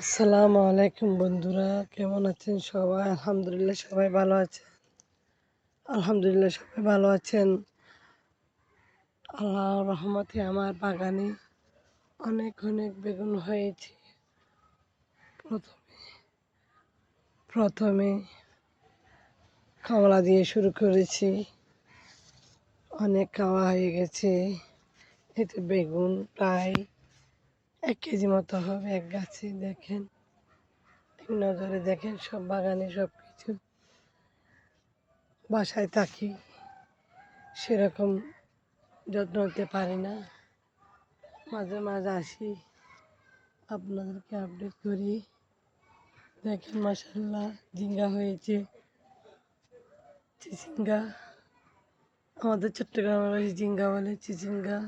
আসসালামু আলাইকুম বন্ধুরা, কেমন আছেন সবাই? আলহামদুলিল্লাহ সবাই ভালো আছেন। আল্লাহর রহমতে আমার বাগানে অনেক অনেক বেগুন হয়েছে। প্রথমে প্রথমে কমলা দিয়ে শুরু করেছি, অনেক খাওয়া হয়ে গেছে। এতে বেগুন প্রায় 1 কেজি মতো হবে এক গাছে। দেখেন, এক নজরে দেখেন, সব বাগানে সব কিছু। বাসায় থাকি, সেরকম যত্ন নিতে পারি না, মাঝে মাঝে আসি, আপনাদেরকে আপডেট করি। দেখেন মাশাআল্লাহ, ঝিঙ্গা হয়েছে, চিচিঙ্গা, আমাদের চট্টগ্রামের বাড়ি ঝিঙ্গা বলে, চিচিঙ্গা,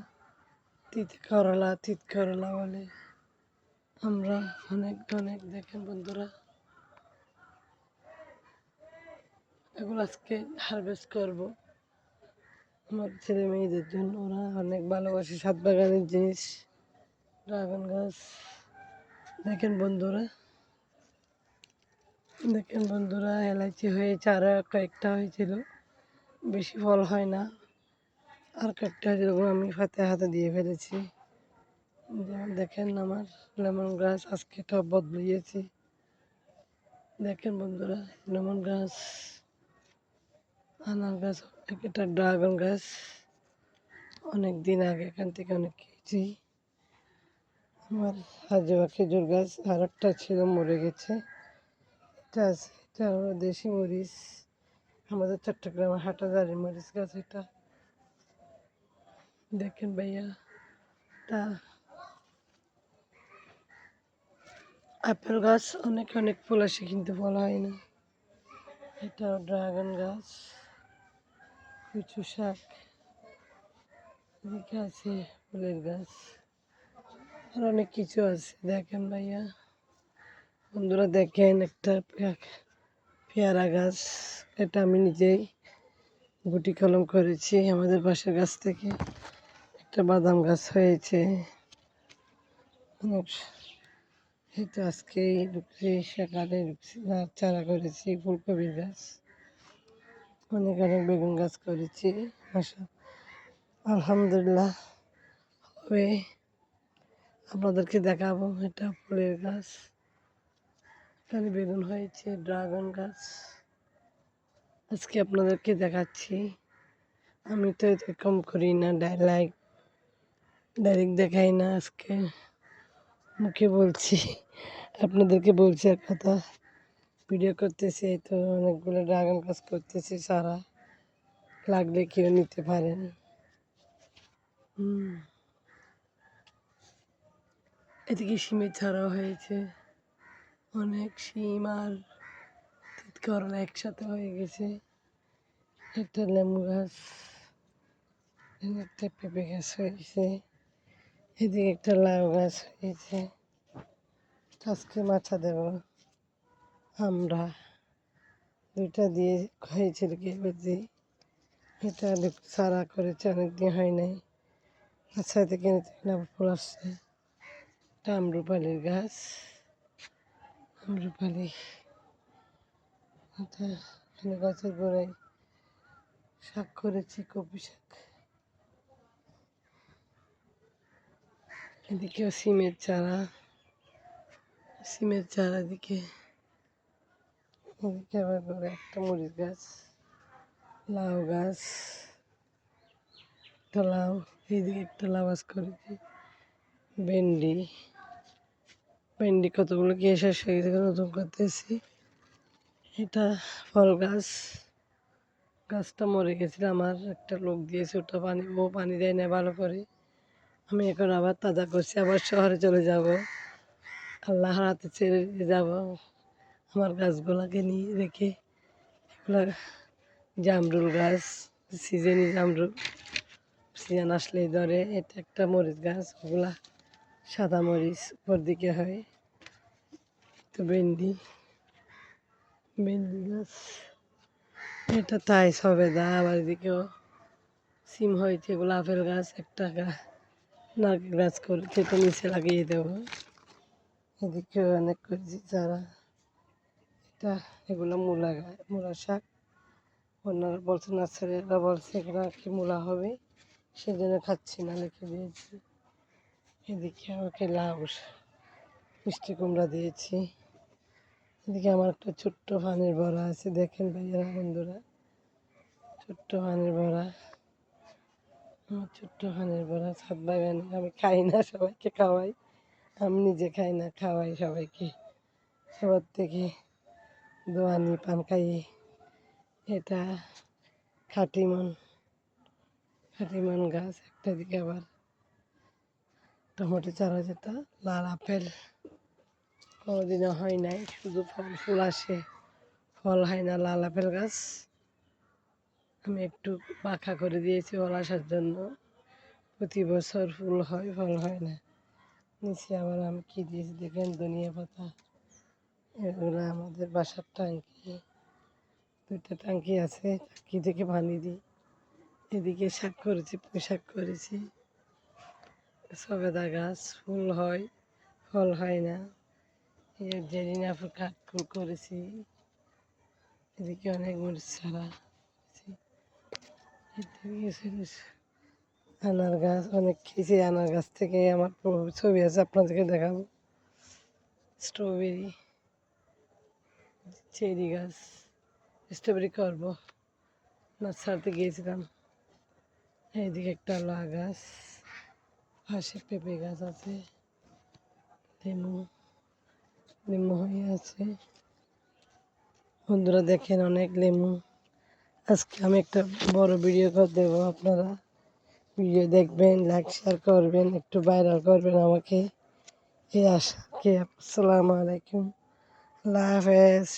তিত করলা বলে আমরা। অনেক অনেক দেখেন বন্ধুরা, এগুলো আজকে হারভেস্ট করব আমার ছেলে মেয়েদের জন্য। ওরা অনেক ভালোবাসে ছাদ বাগানের জিনিস। ড্রাগন গাছ দেখেন বন্ধুরা, এলাচি হয়েছে, আরও কয়েকটা হয়েছিল, বেশি ফল হয় না। আর কয়েকটা যেরকম আমি হাতে দিয়ে ফেলেছি। যেমন দেখেন আমার লেমন গাছ, আজকে টব বদলিয়েছি। দেখেন বন্ধুরা, লেমন গাছ, আনার গাছ, একটা ড্রাগন গাছ অনেক দিন আগে এখান থেকে অনেক খেয়েছি। আমার হাজোয়া খেজুর গাছ আর একটা ছিল, মরে গেছে। এটা আছে, এটা হলো দেশি মরিচ, আমাদের চট্টগ্রামে হাটাজারি মরিচ গাছ এটা। দেখেন ভাইয়া, এটা আপেল গাছ, অনেক অনেক ফুল আসে কিন্তু ফল হয় না। এটা ড্রাগন গাছ, কচু শাক, এদিকে আছে ফুলের গাছ, আর অনেক কিছু আছে। দেখেন ভাইয়া বন্ধুরা, দেখেন একটা পেয়ারা গাছ, এটা আমি নিজেই গুটি কলম করেছি আমাদের পাশের গাছ থেকে। একটা বাদাম গাছ হয়েছে অনেক, এই তো আজকেই ঢুকছি, সকালে ঢুকছি, চারা করেছি। ফুলকপির গাছ, অনেক অনেক বেগুন গাছ করেছি। আলহামদুলিল্লাহ হবে, আপনাদেরকে দেখাবো। এটা ফুলের গাছ, এখানে বেগুন হয়েছে। ড্রাগন গাছ আজকে আপনাদেরকে দেখাচ্ছি। আমি তো এরকম করি না, ডাইরেক্ট দেখাই না, আজকে মুখে বলছি, আপনাদেরকে বলছি এক কথা। ভিডিও করতেছি, এই তো অনেকগুলো ড্রাগন গাছ করতেছি, সারা লাগলে কেউ নিতে পারেন। এদিকে শিমের চারাও হয়েছে, অনেক শিম আর তিত করলা একসাথে হয়ে গেছে। একটা লেবু গাছ, একটা পেঁপে গাছ হয়েছে, এদিকে একটা লাউ গাছ হয়েছে। আজকে মাছা দেব আমরা, দুইটা দিয়ে হয়েছিল কি বুঝি। এটা সারা করেছে, অনেকদিন হয় নাই, আচ্ছা থেকে ফুল আসছে। এটা আম্রপালির গাছ, আম্রপালি, এটা গাছের গোড়ায় শাক করেছি, কপি শাক। এদিকেও সিমের চারা এদিকে আবার করে একটা মরিচ গাছ, লাউ গাছ, একটা লাউ, এইদিকে একটা লাউ গাছ করেছি। ভেন্ডি কতগুলো গিয়ে শেষ হয়ে গেছে, নতুন করতেছি। এটা ফল গাছ, গাছটা মরে গেছিল, আমার একটা লোক দিয়েছে, ওটা পানি দেয় না ভালো করে। আমি এখন আবার তাজা করছি, আবার শহরে চলে যাব, আল্লাহ হাতে ছেড়ে যাব আমার গাছগুলাকে নিয়ে রেখে। এগুলা জামরুল গাছ, সিজন আসলেই ধরে। এটা একটা মরিচ গাছ, ওগুলা সাদা মরিচ উপর দিকে হয়। তো ভেন্ডি গাছ, এটা তাই সবেদা। আবার এদিকেও সিম হয়েছে, এগুলো আপেল গাছ। একটা নারকেল গাছ করেছে, এটা নিচে লাগিয়ে দেবো। এদিকে অনেক করেছি চারা। এটা এগুলো মূলা গাছ, মূলা শাক। ওনারা বলছে, নার্সারিরা বলছে এগুলো আর কি মূলা হবে, সেজন্য খাচ্ছি না, লিখে দিয়েছি। এদিকে আমাকে লাউ, মিষ্টি কুমড়া দিয়েছি। এদিকে আমার একটা ছোট্ট পানির বড়া আছে, দেখেন ভাইয়ারা বন্ধুরা, ছোট্ট পানির বড়া। আমার ছোট্ট পানির বড়া ছাদ বাগানে, আমি খাই না, সবাইকে খাওয়াই, আমি নিজে খাই না, খাওয়াই সবাইকে। সবার থেকে দোয়া নি পান খাইয়ে। এটা খাটিমন, খাটিমন গাছ। একটা দিকে আবার টমেটো চারা, যেটা লাল আপেল, কোনোদিনও হয় নাই, শুধু ফল ফুল আসে, ফল হয় না। লাল আপেল গাছ আমি একটু পাখা করে দিয়েছি ফল আসার জন্য, প্রতি বছর ফুল হয়, ফল হয় না। নিচে আবার আমি কি দিয়েছি দেখেন, ধনিয়া পাতা। এগুলো আমাদের বাসার ট্যাঙ্কি, দুইটা ট্যাঙ্কি আছে, ট্যাঙ্কি থেকে পানি দিই। এদিকে শাক করেছি, পুঁই শাক করেছি, সবেদা গাছ, ফুল হয়, ফল হয় না। এই জেরিনা ফুল, কাঠ ফুল করেছি। এদিকে অনেক মরিচ ছাড়া করেছি। এদিকে আনার গাছ অনেক খেয়েছি, আনার গাছ থেকে আমার ছবি আছে, আপনাদেরকে দেখাবো। স্ট্রবেরি, চেরি গাছ, স্ট্রবেরি করবো, নার্সারিতে গিয়েছিলাম। এইদিকে একটা লা গাছ, পাশে পেঁপে গাছ আছে, লেবু, লেবু হয়ে আছে। বন্ধুরা দেখেন অনেক লেবু। আজকে আমি একটা বড় ভিডিও করে দেবো, আপনারা ভিডিও দেখবেন, লাইক শেয়ার করবেন, একটু ভাইরাল করবেন আমাকে, এই আশা কি। আসসালামু আলাইকুম, আল্লাহ হাফেজ,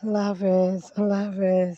আল্লাহ হাফেজ, আল্লাহ হাফেজ।